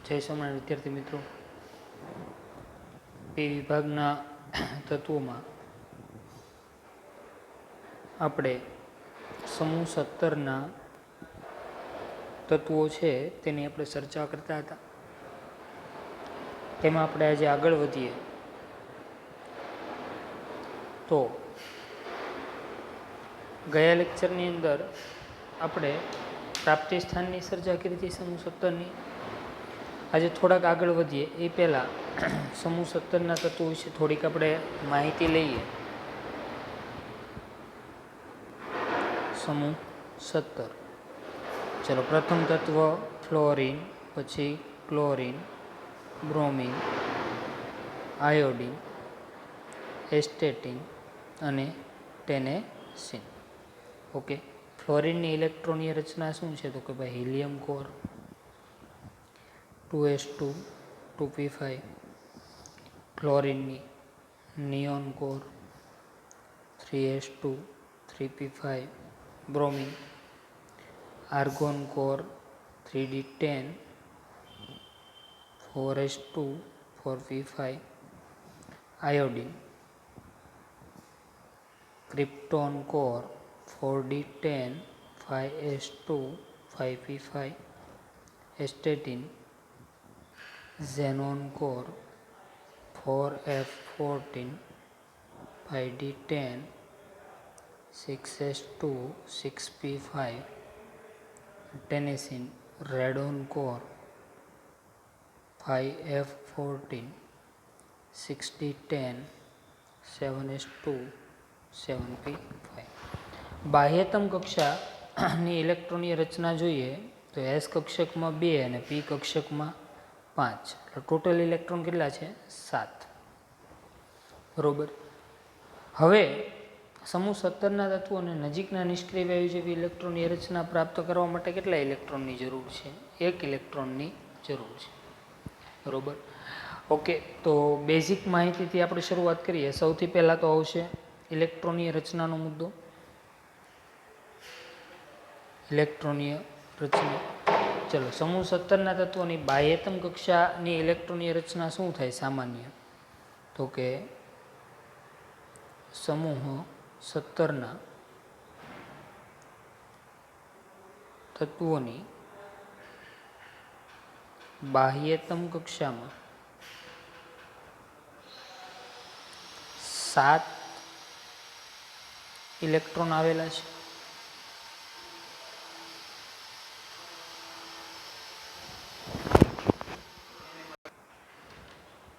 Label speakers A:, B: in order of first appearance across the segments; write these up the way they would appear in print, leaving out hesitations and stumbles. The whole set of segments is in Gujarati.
A: જય સ્વામિનારાયણ વિદ્યાર્થી મિત્રો, પી વિભાગના તત્વોમાં આપણે સમૂહ 17ના તત્વો છે તેની આપણે ચર્ચા કરતા હતા. તેમાં આપણે આજે આગળ વધીએ તો ગયા લેક્ચરની અંદર આપણે પ્રાપ્તિ સ્થાનની ચર્ચા કરી હતી સમૂહ 17ની. આજે થોડાક આગળ વધીએ એ પહેલાં સમૂહ 17ના તત્વો વિશે થોડીક આપણે માહિતી લઈએ. સમૂહ 17, ચલો પ્રથમ તત્વ ફ્લોરિન, પછી ક્લોરિન, બ્રોમિન, આયોડિન, એસ્ટેટિન અને ટેનેસિન. ઓકે, ફ્લોરિનની ઇલેક્ટ્રોનની રચના શું છે? તો કે ભાઈ હિલિયમ કોર 2s2 2p5, ક્લોરિનની neon core 3s2 3p5, bromine argon core 3d10 4s2 4p5, iodine krypton core 4d10 5s2 5p5, astatine xenon core 4f14 5d10 6s2 6p5, tennessine radon core 5f14 6d10 7s2 7p5. બાહ્યતમ કક્ષાની ઇલેક્ટ્રોનની રચના જોઈએ તો એસ કક્ષકમાં 2 અને પી કક્ષકમાં 5. ટોટલ ઇલેક્ટ્રોન કેટલા છે? 7. બરોબર. હવે સમૂહ 17ના તત્વો અને નજીકના નિષ્ક્રિય વાયુ જેવી ઇલેક્ટ્રોનની રચના પ્રાપ્ત કરવા માટે કેટલા ઇલેક્ટ્રોનની જરૂર છે? 1 ઇલેક્ટ્રોનની જરૂર છે. બરોબર. ઓકે, તો બેઝિક માહિતીથી આપણે શરૂઆત કરીએ. સૌથી પહેલાં તો આવશે ઇલેક્ટ્રોનીય રચનાનો મુદ્દો. ઇલેક્ટ્રોનીય રચના, ચલો સમૂહ 17ના તત્વોની બાહ્યતમ કક્ષાની ઇલેક્ટ્રોનીય રચના શું થાય સામાન્ય? તો કે સમૂહ 17ના તત્વોની બાહ્યતમ કક્ષામાં 7 ઇલેક્ટ્રોન આવેલા છે.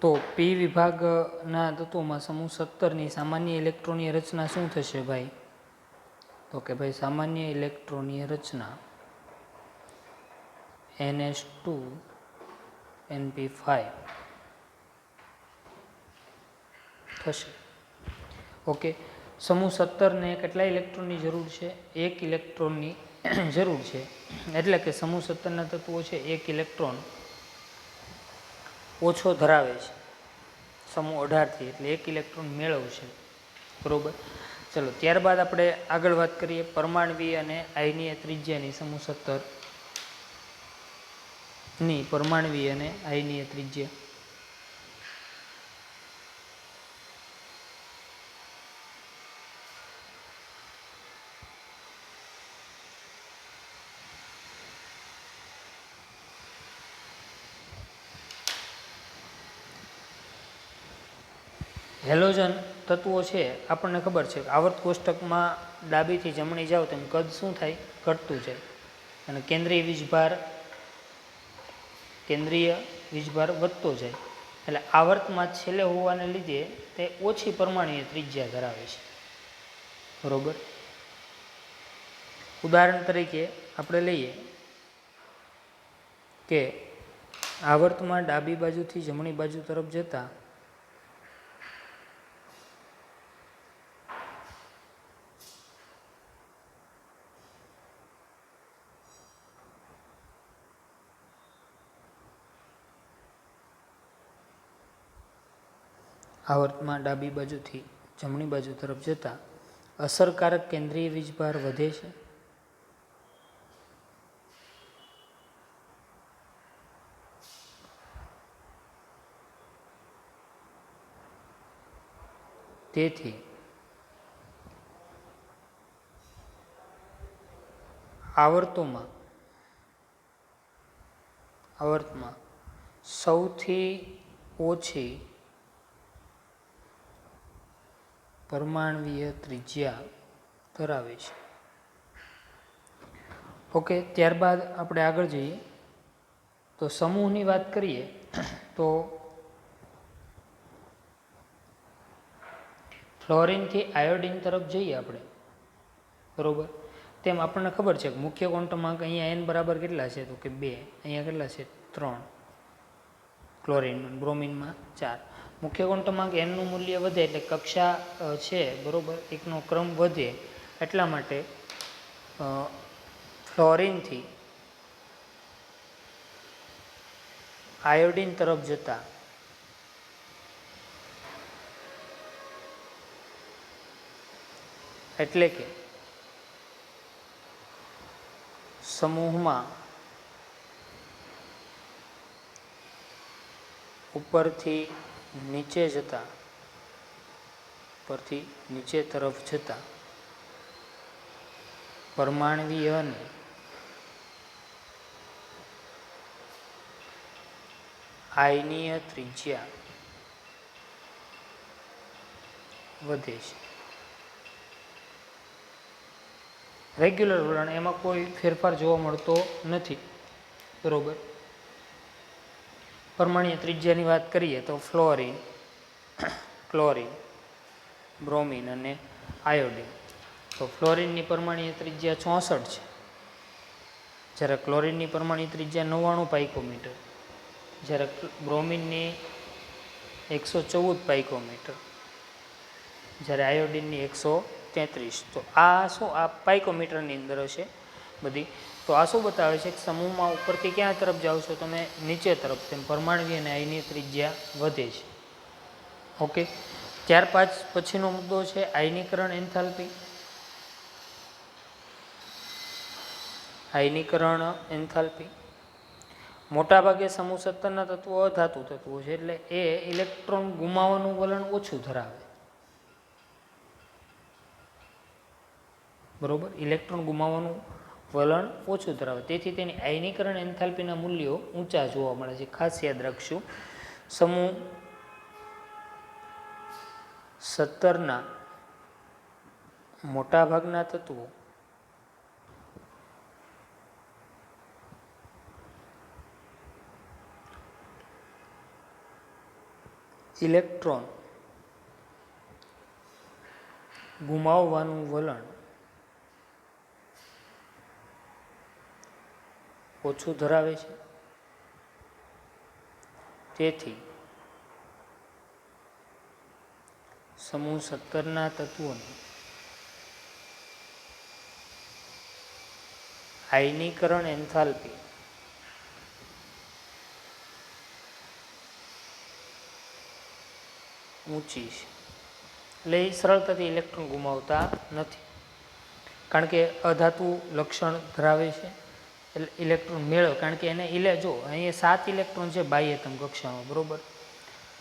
A: તો પી વિભાગના તત્વોમાં સમૂહ 17ની સામાન્ય ઇલેક્ટ્રોનીય રચના શું થશે ભાઈ? તો કે ભાઈ સામાન્ય ઇલેક્ટ્રોનીય રચના ns2 np5 થશે. ઓકે, સમૂહ 17ને કેટલા ઇલેક્ટ્રોનની જરૂર છે? 1 ઇલેક્ટ્રોનની જરૂર છે. એટલે કે સમૂહ 17ના તત્વો છે 1 ઇલેક્ટ્રોન ઓછો ધરાવે છે સમૂહ 18થી, એટલે 1 ઇલેક્ટ્રોન મેળવશે. બરોબર. ચલો ત્યારબાદ આપણે આગળ વાત કરીએ પરમાણ્વીય અને આયનીય ત્રિજ્યાની. સમૂહ 17ની પરમાણ્વીય અને આયનીય ત્રિજ્યા. હેલોજન તત્વો છે આપણને ખબર છે આવર્ત કોષ્ટકમાં ડાબીથી જમણી જાઓ તેમ કદ શું થાય? ઘટતું જાય. અને કેન્દ્રીય વીજભાર વધતો જાય. એટલે આવર્તમાં છેલ્લે હોવાને લીધે તે ઓછી પરમાણ્વીય ત્રિજ્યા ધરાવે છે. બરોબર. ઉદાહરણ તરીકે આપણે લઈએ કે આવર્તમાં ડાબી બાજુથી જમણી બાજુ તરફ જતા આવર્તમાં ડાબી બાજુથી જમણી બાજુ તરફ જતા અસરકારક કેન્દ્રીય વીજભાર વધે છે. તેથી આવર્તમાં સૌથી ઓછી પરમાણ્વીય ત્રિજ્યા ધરાવે છે. ઓકે, ત્યારબાદ આપણે આગળ જઈએ તો સમૂહની વાત કરીએ તો ફ્લોરિનથી આયોડિન તરફ જઈએ આપણે, બરોબર. તેમ આપણને ખબર છે કે મુખ્ય ક્વોન્ટમ અંક અહીંયા n બરાબર કેટલા છે તો કે 2, અહીંયા કેટલા છે 3, ક્લોરિન બ્રોમિનમાં 4. મુખ્ય ક્વોન્ટમ અંક nનું મૂલ્ય વધે એટલે કક્ષા છે, બરોબર, એકનો ક્રમ વધે. એટલા માટે ફ્લોરિનથી આયોડિન તરફ જતા એટલે કે સમૂહમાં ઉપરથી નીચે તરફ જતા પરમાણ્વીય અને આયનીય ત્રિજ્યા વધે છે. રેગ્યુલર વલણ, એમાં કોઈ ફેરફાર જોવા મળતો નથી, બરોબર. પરમાણ્વીય ત્રિજ્યાની વાત કરીએ તો ફ્લોરિન, ક્લોરિન, બ્રોમિન અને આયોડિન. તો ફ્લોરિનની પરમાણ્વીય ત્રિજ્યા 64 છે, જ્યારે ક્લોરિનની પરમાણ્વીય ત્રિજ્યા 99 પાઇકોમીટર, જ્યારે બ્રોમિનની 114 પાઇકોમીટર, જ્યારે આયોડિનની 133. તો આ શું, આ પાઇકોમીટરની અંદર હશે બધી. તો આ શું બતાવે છે કે સમૂહમાં ઉપરથી ક્યાં તરફ જાઓ છો તમે, નીચે તરફ, તેમ પરમાણ્વીય અને આયનીય ત્રિજ્યા વધે છે. ઓકે, ત્યાર પછીનો મુદ્દો છે આયનીકરણ એન્થાલ્પી. આયનીકરણ એન્થાલ્પી મોટાભાગે સમૂહ 17ના તત્વો અધાતુ તત્વો છે, એટલે એ ઇલેક્ટ્રોન ગુમાવવાનું વલણ ઓછું ધરાવે, બરોબર. ઇલેક્ટ્રોન ગુમાવવાનું વલણ ઓછું ધરાવે, તેથી તેની આયનીકરણ એન્થાલ્પીના મૂલ્યો ઊંચા જોવા મળે છે. ખાસ યાદ રાખશું, સમૂહ 17ના મોટાભાગના તત્વો ઇલેક્ટ્રોન ગુમાવવાનું વલણ ઓછું ધરાવે છે. તેથી સમૂહ 17ના તત્વોની આયનીકરણ એન્થાલ્પી ઊંચી છે, એટલે એ સરળતાથી ઇલેક્ટ્રોન ગુમાવતા નથી, કારણ કે અધાતુ લક્ષણ ધરાવે છે. એટલે ઇલેક્ટ્રોન મેળવે, કારણ કે એને જો અહીંયા 7 ઇલેક્ટ્રોન છે બાહ્યતમ કક્ષામાં, બરોબર.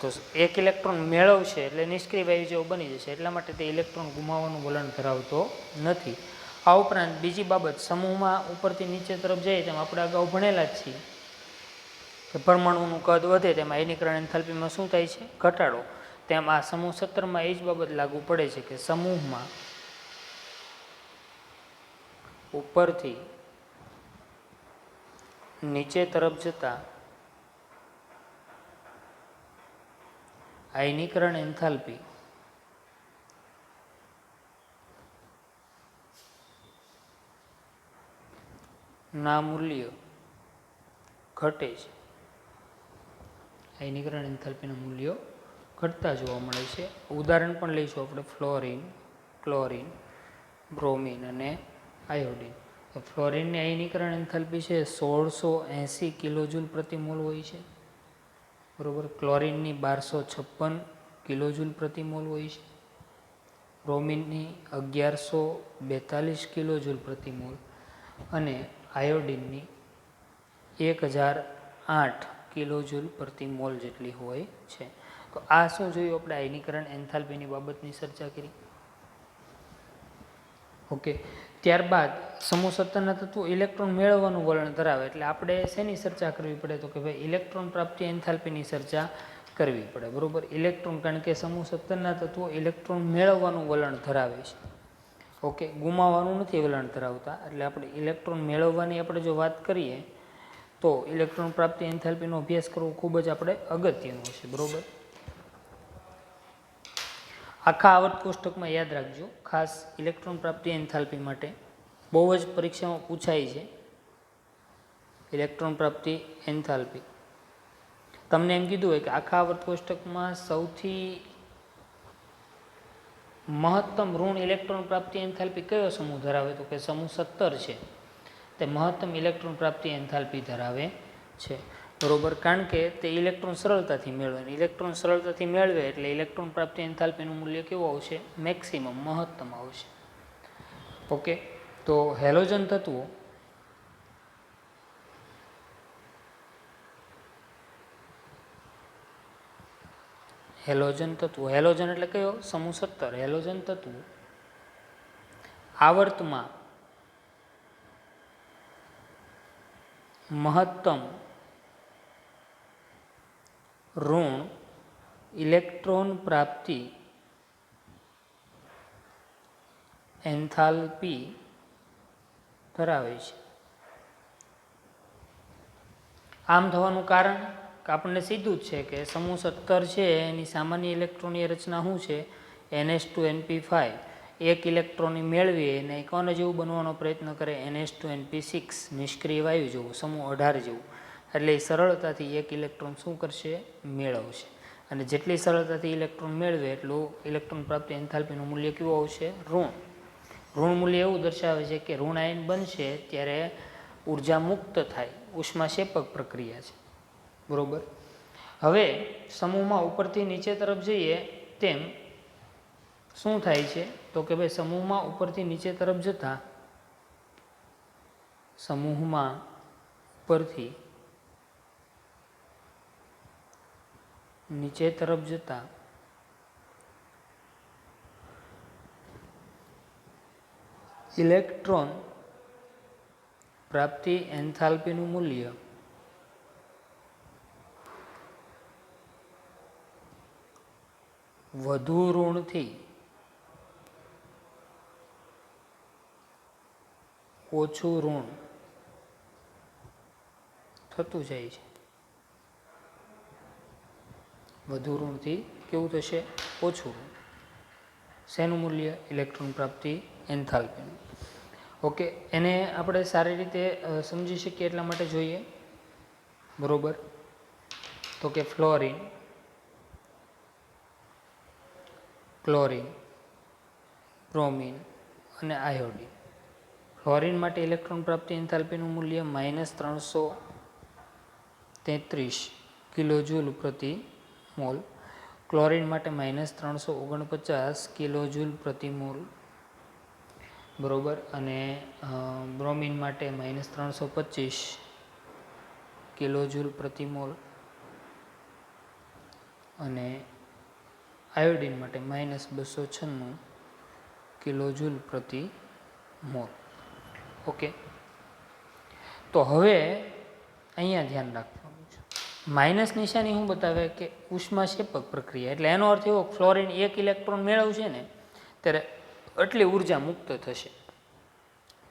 A: તો 1 ઇલેક્ટ્રોન મેળવશે એટલે નિષ્ક્રિય વાયુ જેવો બની જશે, એટલા માટે તે ઇલેક્ટ્રોન ગુમાવવાનું વલણ ધરાવતો નથી. આ ઉપરાંત બીજી બાબત, સમૂહમાં ઉપરથી નીચે તરફ જાય તેમ આપણે અગાઉ ભણેલા જ છીએ કે પરમાણુનું કદ વધે તેમ આયનીકરણ એન્થાલ્પીમાં શું થાય છે, ઘટાડો. તેમ આ સમૂહ 17માં એ જ બાબત લાગુ પડે છે કે સમૂહમાં ઉપરથી નીચે તરફ જતા આયનીકરણ એન્થાલ્પી ના મૂલ્ય ઘટે છે. આયનીકરણ એન્થાલ્પીના મૂલ્યો ઘટતા જોવા મળે છે. ઉદાહરણ પણ લઈશું આપણે, ફ્લોરિન, ક્લોરિન, બ્રોમિન અને આયોડિન. ફ્લોરિનની આયનીકરણ એન્થાલ્પી છે 1680 કિલોજૂલ પ્રતિ મોલ હોય છે, બરોબર. ક્લોરિનની 1256 કિલોજૂલ પ્રતિ મોલ હોય છે, બ્રોમિનની 1142 કિલોજૂલ પ્રતિ મોલ અને આયોડિનની 1008 કિલોજૂલ પ્રતિ મોલ જેટલી હોય છે. તો આ શું જોયું આપણે? આયનીકરણ એન્થાલ્પીની બાબતની ચર્ચા કરી. ઓકે, ત્યારબાદ સમૂહ 17ના તત્વો ઇલેક્ટ્રોન મેળવવાનું વલણ ધરાવે, એટલે આપણે શેની ચર્ચા કરવી પડે? તો કે ભાઈ ઇલેક્ટ્રોન પ્રાપ્તિ એન્થાલ્પીની ચર્ચા કરવી પડે, બરોબર. ઇલેક્ટ્રોન, કારણ કે સમૂહ 17ના તત્વો ઇલેક્ટ્રોન મેળવવાનું વલણ ધરાવે છે. ઓકે, ગુમાવવાનું નથી વલણ ધરાવતા, એટલે આપણે ઇલેક્ટ્રોન મેળવવાની આપણે જો વાત કરીએ તો ઇલેક્ટ્રોન પ્રાપ્તિ એન્થાલ્પીનો અભ્યાસ કરવો ખૂબ જ આપણે અગત્યનો છે, બરોબર. આખા આવર્ત કોષ્ટકમાં યાદ રાખજો, ખાસ ઇલેક્ટ્રોન પ્રાપ્તિ એન્થાલ્પી માટે બહુ જ પરીક્ષામાં પૂછાય છે. ઇલેક્ટ્રોન પ્રાપ્તિ એન્થાલ્પી તમને એમ કીધું હોય કે આખા આવર્ત કોષ્ટકમાં સૌથી મહત્તમ ઋણ ઇલેક્ટ્રોન પ્રાપ્તિ એન્થાલ્પી કયો સમૂહ ધરાવે? તો કે સમૂહ 17 છે, તે મહત્તમ ઇલેક્ટ્રોન પ્રાપ્તિ એન્થાલ્પી ધરાવે છે, બરોબર. કારણ કે તે ઇલેક્ટ્રોન સરળતાથી મેળવે, ઇલેક્ટ્રોન સરળતાથી મેળવે એટલે ઇલેક્ટ્રોન પ્રાપ્તિ એન્થાલ્પીનું મૂલ્ય કેવું આવશે? મેક્સિમમ, મહત્તમ આવશે. ઓકે, તો હેલોજન તત્વો હેલોજન એટલે કયો? સમૂહ 17. હેલોજન તત્વો આવર્તમાં મહત્તમ ઋણ ઇલેક્ટ્રોન પ્રાપ્તિ એન્થાલ્પી ધરાવે છે. આમ થવાનું કારણ કે આપણને સીધું જ છે કે સમૂહ 17 છે એની સામાન્ય ઇલેક્ટ્રોનની રચના શું છે? NH2NP5. એક ઇલેક્ટ્રોન મેળવી અને કોને જેવું બનવાનો પ્રયત્ન કરે? NH2NP6, નિષ્ક્રિય વાયુ જેવું, સમૂહ 18 જેવું. એટલે એ સરળતાથી એક ઇલેક્ટ્રોન શું કરશે? મેળવશે. અને જેટલી સરળતાથી ઇલેક્ટ્રોન મેળવે એટલું ઇલેક્ટ્રોન પ્રાપ્તિ એન્થાલ્પીનું મૂલ્ય કેવું આવશે? ઋણ. ઋણ મૂલ્ય એવું દર્શાવે છે કે ઋણ આયન બનશે ત્યારે ઉર્જા મુક્ત થાય, ઉષ્માક્ષેપક પ્રક્રિયા છે, બરોબર. હવે સમૂહમાં ઉપરથી નીચે તરફ જઈએ તેમ શું થાય છે? તો કે ભાઈ સમૂહમાં ઉપરથી નીચે તરફ જતા સમૂહમાં ઉપરથી નીચે તરફ જતા ઇલેક્ટ્રોન પ્રાપ્તિ એન્થાલ્પીનું મૂલ્ય વધુ ઋણથી ઓછું ઋણ થતું જાય છે. વધુ ઋણથી કેવું થશે? ઓછું ઋણ. શેનું મૂલ્ય? ઇલેક્ટ્રોન પ્રાપ્તિ એન્થાલ્પીનું. ઓકે, એને આપણે સારી રીતે સમજી શકીએ એટલા માટે જોઈએ, બરોબર. તો કે ફ્લોરિન, ક્લોરિન, બ્રોમિન અને આયોડિન. ફ્લોરિન માટે ઇલેક્ટ્રોન પ્રાપ્તિ એન્થાલ્પીનું મૂલ્ય -333 કિલોજૂલ પ્રતિ મોલ. ક્લોરિન માટે -349 કિલોજૂલ પ્રતિ મોલ, બરોબર. અને બ્રોમિન માટે -325 કિલોજૂલ પ્રતિ મોલ અને આયોડિન માટે -296 કિલોજૂલ પ્રતિ મોલ. ઓકે, તો હવે અહીંયા ધ્યાન રાખવાનું છે. માઇનસ નિશાની શું બતાવે? કે ઉષ્માક્ષેપક પ્રક્રિયા. એટલે એનો અર્થ એવો, ફ્લોરિન એક ઇલેક્ટ્રોન મેળવશે ને ત્યારે એટલી ઉર્જા મુક્ત થશે.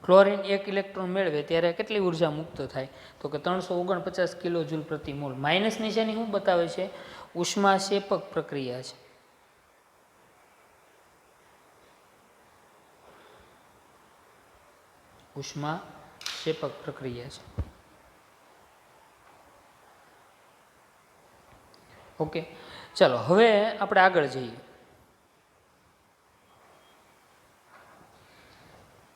A: ક્લોરિન એક ઇલેક્ટ્રોન મેળવે ત્યારે કેટલી ઉર્જા મુક્ત થાય? તો કે 349 કિલોજૂલ પ્રતિ મોલ. માઇનસ નિશાની શું બતાવે છે? ઉષ્માક્ષેપક પ્રક્રિયા છે. ઉષ્માક્ષેપક પ્રક્રિયા છે. ઓકે, ચાલો હવે આપણે આગળ જઈએ.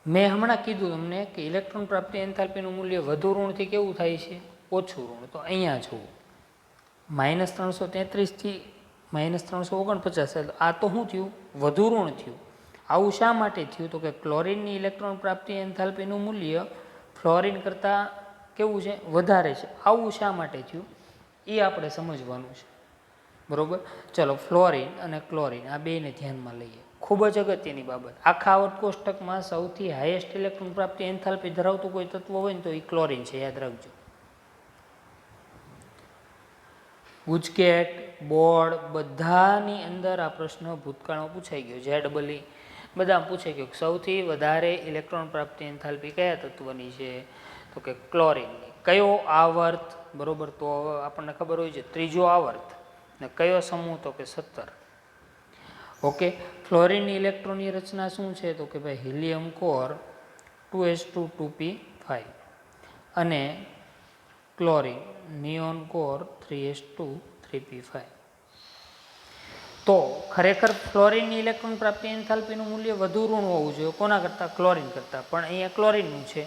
A: મેં હમણાં કીધું તમને કે ઇલેક્ટ્રોન પ્રાપ્તિ એન્થાલ્પીનું મૂલ્ય વધુ ઋણથી કેવું થાય છે? ઓછું ઋણ. તો અહીંયા જુઓ, -333 થી -349. આ તો શું થયું? વધુ ઋણ થયું. આવું શા માટે થયું? તો કે ક્લોરિનની ઇલેક્ટ્રોન પ્રાપ્તિ એન્થાલ્પીનું મૂલ્ય ફ્લોરિન કરતાં કેવું છે? વધારે છે. આવું શા માટે થયું એ આપણે સમજવાનું છે. બરોબર. ચલો, ફ્લોરિન અને ક્લોરિન આ બેને ધ્યાનમાં લઈએ. ખૂબ જ અગત્યની બાબત. આખા આવર્ત કોષ્ટકમાં સૌથી હાઈએસ્ટ ઇલેક્ટ્રોન પ્રાપ્તિ એન્થાલ્પી ધરાવતું કોઈ તત્વ હોય ને તો એ ક્લોરિન છે, યાદ રાખજો. ગુજકેટ, બોર્ડ બધાની અંદર આ પ્રશ્ન ભૂતકાળમાં પૂછાઈ ગયો. JEE બધા પૂછાઈ ગયો. સૌથી વધારે ઇલેક્ટ્રોન પ્રાપ્તિ એન્થાલ્પી કયા તત્વની છે? તો કે ક્લોરિનની. કયો આવર્ત? બરોબર, તો આપણને ખબર હોય છે ત્રીજો આવર્ત. ને કયો સમૂહ? તો કે 17. ઓકે. ફ્લોરિનની ઇલેક્ટ્રોનની રચના શું છે? તો કે ભાઈ હિલિયમ કોર 2s2 2p5 અને chlorine neon core 3s2 3p5. તો ખરેખર ફ્લોરિનની ઇલેક્ટ્રોન પ્રાપ્તિ એન્થાલ્પીનું મૂલ્ય વધુ ઋણ હોવું જોઈએ. કોના કરતાં? ક્લોરિન કરતાં. પણ અહીંયા ક્લોરિનનું છે.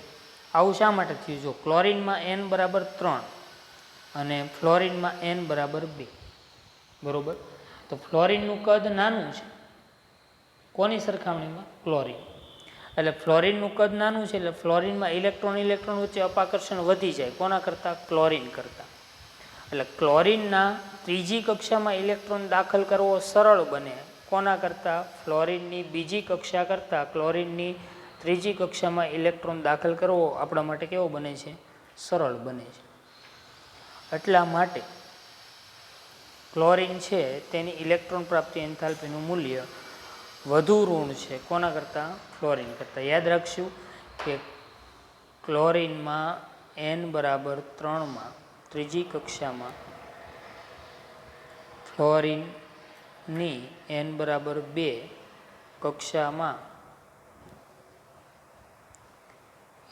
A: આવું શા માટે થયું? જો ક્લોરિનમાં n બરાબર 3 અને ફ્લોરિનમાં n બરાબર 2. બરોબર. તો ફ્લોરિનનું કદ નાનું છે કોની સરખામણીમાં? ક્લોરિન. એટલે ફ્લોરિનનું કદ નાનું છે એટલે ફ્લોરિનમાં ઇલેક્ટ્રોન વચ્ચે અપાકર્ષણ વધી જાય. કોના કરતાં? ક્લોરિન કરતાં. એટલે ક્લોરિનના ત્રીજી કક્ષામાં ઇલેક્ટ્રોન દાખલ કરવો સરળ બને. કોના કરતાં? ફ્લોરિનની બીજી કક્ષા કરતાં ક્લોરિનની ત્રીજી કક્ષામાં ઇલેક્ટ્રોન દાખલ કરવો આપણા માટે કેવો બને છે? સરળ બને છે. એટલા માટે ક્લોરિન છે તેની ઇલેક્ટ્રોન પ્રાપ્તિ એન્થાલ્પીનું મૂલ્ય વધુ ઋણ છે. કોના કરતાં? ફ્લોરિન કરતાં. યાદ રાખશું કે ક્લોરિનમાં n બરાબર 3માં ત્રીજી કક્ષામાં, ફ્લોરિનની n બરાબર 2 કક્ષામાં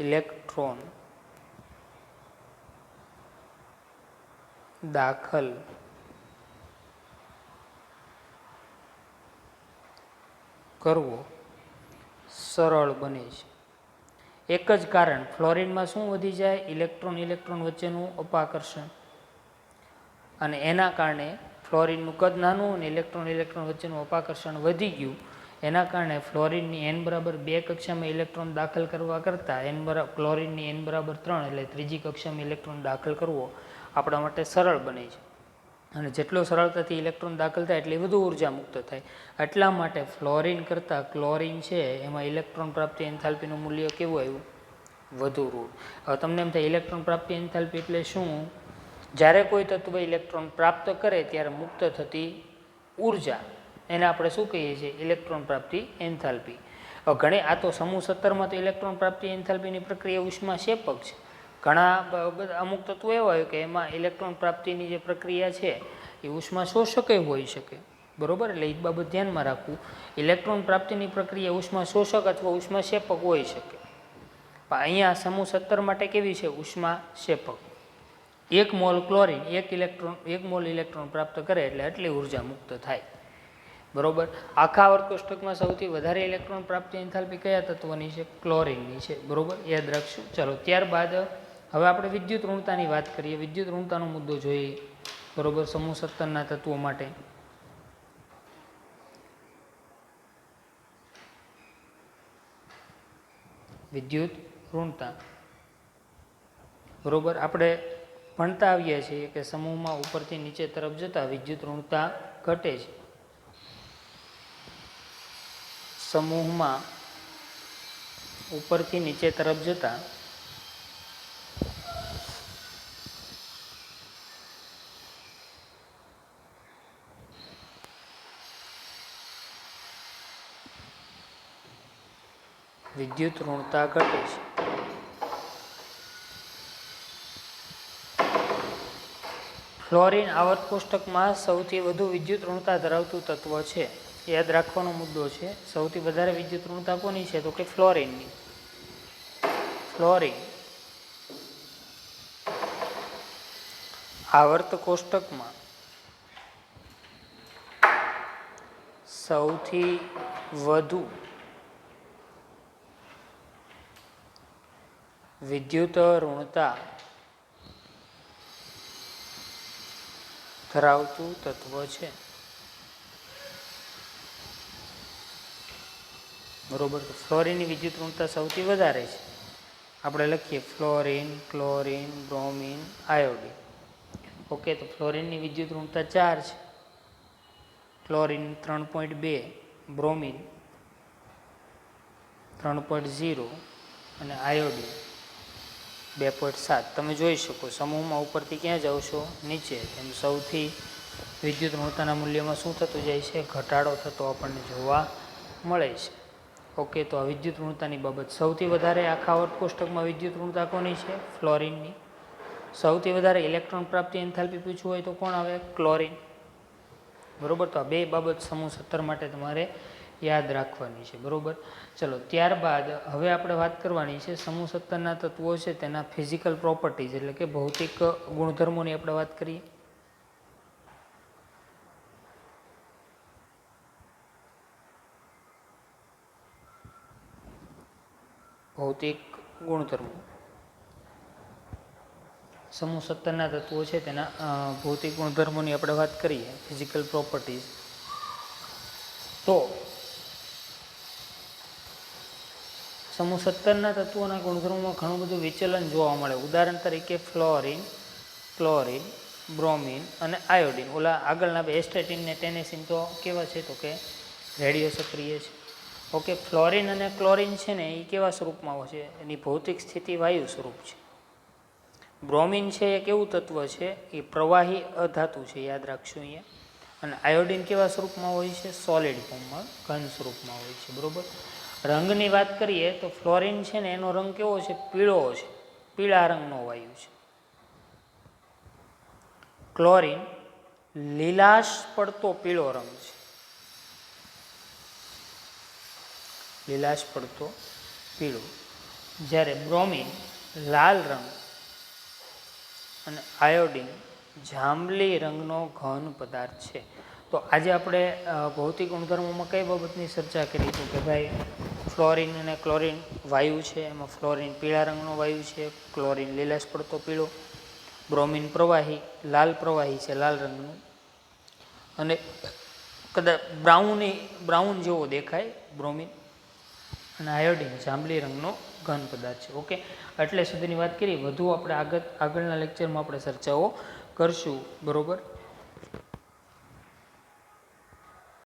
A: ઇલેક્ટ્રોન દાખલ કરવો સરળ બને છે. એક જ કારણ, ફ્લોરિનમાં શું વધી જાય? ઇલેક્ટ્રોન વચ્ચેનું અપાકર્ષણ. અને એના કારણે ફ્લોરિનનું કદ નાનું અને ઇલેક્ટ્રોન વચ્ચેનું અપાકર્ષણ વધી ગયું. એના કારણે ફ્લોરિનની n બરાબર 2 કક્ષામાં ઇલેક્ટ્રોન દાખલ કરવા કરતાં ક્લોરિનની n બરાબર 3 એટલે ત્રીજી કક્ષામાં ઇલેક્ટ્રોન દાખલ કરવો આપણા માટે સરળ બને છે. અને જેટલો સરળતાથી ઇલેક્ટ્રોન દાખલ થાય એટલી વધુ ઉર્જા મુક્ત થાય. એટલા માટે ફ્લોરિન કરતાં ક્લોરિન છે એમાં ઇલેક્ટ્રોન પ્રાપ્તિ એન્થાલ્પીનું મૂલ્ય કેવું આવ્યું? વધુ ઋણ. હવે તમને એમ થાય ઇલેક્ટ્રોન પ્રાપ્તિ એન્થાલ્પી એટલે શું? જ્યારે કોઈ તત્વ ઇલેક્ટ્રોન પ્રાપ્ત કરે ત્યારે મુક્ત થતી ઉર્જા, એને આપણે શું કહીએ છીએ? ઇલેક્ટ્રોન પ્રાપ્તિ એન્થાલ્પી. ઘણી આ તો સમૂહ 17માં તો ઇલેક્ટ્રોન પ્રાપ્તિ એન્થાલ્પીની પ્રક્રિયા ઉષ્માક્ષેપક છે. ઘણા અમુક તત્વો એવા હોય કે એમાં ઇલેક્ટ્રોન પ્રાપ્તિની જે પ્રક્રિયા છે એ ઉષ્મા શોષકે હોઈ શકે. બરોબર. એટલે એ બાબત ધ્યાનમાં રાખવું. ઇલેક્ટ્રોન પ્રાપ્તિની પ્રક્રિયા ઉષ્મા શોષક અથવા ઉષ્માક્ષેપક હોઈ શકે. પણ અહીંયા સમૂહ 17 માટે કેવી છે? ઉષ્માક્ષેપક. 1 મોલ ક્લોરિન 1 મોલ ઇલેક્ટ્રોન પ્રાપ્ત કરે એટલે આટલી ઉર્જા મુક્ત થાય. બરોબર. આખા આવર્ત કોષ્ટકમાં સૌથી વધારે ઇલેક્ટ્રોન પ્રાપ્તિ એન્થાલ્પી કયા તત્વની છે? ક્લોરિનની છે. બરોબર, યાદ રાખશું. ચાલો, ત્યારબાદ હવે આપણે વિદ્યુત ઋણતાની વાત કરીએ. વિદ્યુત ઋણતાનો મુદ્દો જોઈએ. બરોબર, સમૂહ 17ના તત્વો માટે. વિદ્યુત ઋણતા. બરોબર, આપણે ભણતા આવીએ છીએ કે સમૂહમાં ઉપરથી નીચે તરફ જતા વિદ્યુત ઋણતા ઘટે છે. સમૂહમાં ઉપરથી નીચે તરફ જતા વિદ્યુત ઋણતા ઘટે છે. ફ્લોરિન આવર્ત કોષ્ટકમાં સૌથી વધુ વિદ્યુત ઋણતા ધરાવતું તત્વ છે. યાદ રાખવાનો મુદ્દો છે. સૌથી વધારે વિદ્યુત ઋણતા કોની છે? તો કે ફ્લોરિનની. ફ્લોરિન આવર્ત કોષ્ટકમાં સૌથી વધુ વિદ્યુત ઋણતા ધરાવતું તત્વ છે. બરોબર. તો ફ્લોરિનની વિદ્યુત ઋણતા સૌથી વધારે છે. આપણે લખીએ fluorine, chlorine, bromine, iodine. Okay. તો ફ્લોરિનની વિદ્યુત ઋણતા 4 છે. ક્લોરિન 3.2, બ્રોમિન 3.0 અને આયોડિન 2.7. તમે જોઈ શકો સમૂહમાં ઉપરથી ક્યાં જાઓ છો, નીચે. એમ સૌથી વિદ્યુત ઋણતાના મૂલ્યમાં શું થતું જાય છે, ઘટાડો થતો આપણને જોવા મળે છે. ઓકે, તો આ વિદ્યુત ઋણતાની બાબત. સૌથી વધારે આખા વર્ગ કોષ્ટકમાં વિદ્યુત ઋણતા કોની છે, ફ્લોરિનની. સૌથી વધારે ઇલેક્ટ્રોન પ્રાપ્તિ એન્થાલ્પી પૂછવું હોય તો કોણ આવે, ક્લોરિન. બરોબર. તો આ બે બાબત સમૂહ 17 માટે તમારે યાદ રાખવાની છે. બરોબર. ચલો, ત્યારબાદ હવે આપણે વાત કરવાની છે સમૂહ 17ના તત્વો છે તેના ફિઝિકલ પ્રોપર્ટીઝ, એટલે કે ભૌતિક ગુણધર્મોની આપણે વાત કરીએ. ભૌતિક ગુણધર્મો. સમૂહ 17ના તત્વો છે તેના ભૌતિક ગુણધર્મોની આપણે વાત કરીએ, ફિઝિકલ પ્રોપર્ટીઝ. તો સમૂહ 17ના તત્વોના ગુણધર્મોમાં ઘણું બધું વિચલન જોવા મળે. ઉદાહરણ તરીકે ફ્લોરિન, ક્લોરિન, બ્રોમિન અને આયોડિન. ઓલા આગળના બે એસ્ટેટિન ને ટેનેસિન તો કેવા છે, તો કે રેડિયો સક્રિય છે. ઓકે, ફ્લોરિન અને ક્લોરિન છે ને એ કેવા સ્વરૂપમાં હોય છે, એની ભૌતિક સ્થિતિ વાયુ સ્વરૂપ છે. બ્રોમિન છે એ કેવું તત્વ છે, એ પ્રવાહી અધાતુ છે, યાદ રાખશું અહીંયા. અને આયોડિન કેવા સ્વરૂપમાં હોય છે, સોલિડ ફોર્મમાં, ઘન સ્વરૂપમાં હોય છે. બરોબર. રંગની વાત કરીએ તો ફ્લોરિન છે ને એનો રંગ કેવો છે, પીળો છે, પીળા રંગનો વાયુ છે. ક્લોરિન લીલાશ પડતો પીળો રંગ છે, લીલાશ પડતો પીળો. જ્યારે બ્રોમિન લાલ રંગ અને આયોડિન જાંબલી રંગનો ઘન પદાર્થ છે. તો આજે આપણે ભૌતિક ગુણધર્મોમાં કઈ બાબતની ચર્ચા કરી તો કે ભાઈ ફ્લોરિન અને ક્લોરિન વાયુ છે, એમાં ફ્લોરિન પીળા રંગનો વાયુ છે, ક્લોરિન લીલાશ પડતો પીળો, બ્રોમિન પ્રવાહી, લાલ પ્રવાહી છે, લાલ રંગનું, અને કદાચ બ્રાઉન જેવો દેખાય બ્રોમિન, અને આયોડિન જાંબલી રંગનો ઘન પદાર્થ છે. ઓકે, એટલે સુધીની વાત કરી. વધુ આપણે આગળના લેક્ચરમાં આપણે ચર્ચાઓ કરશું. બરોબર.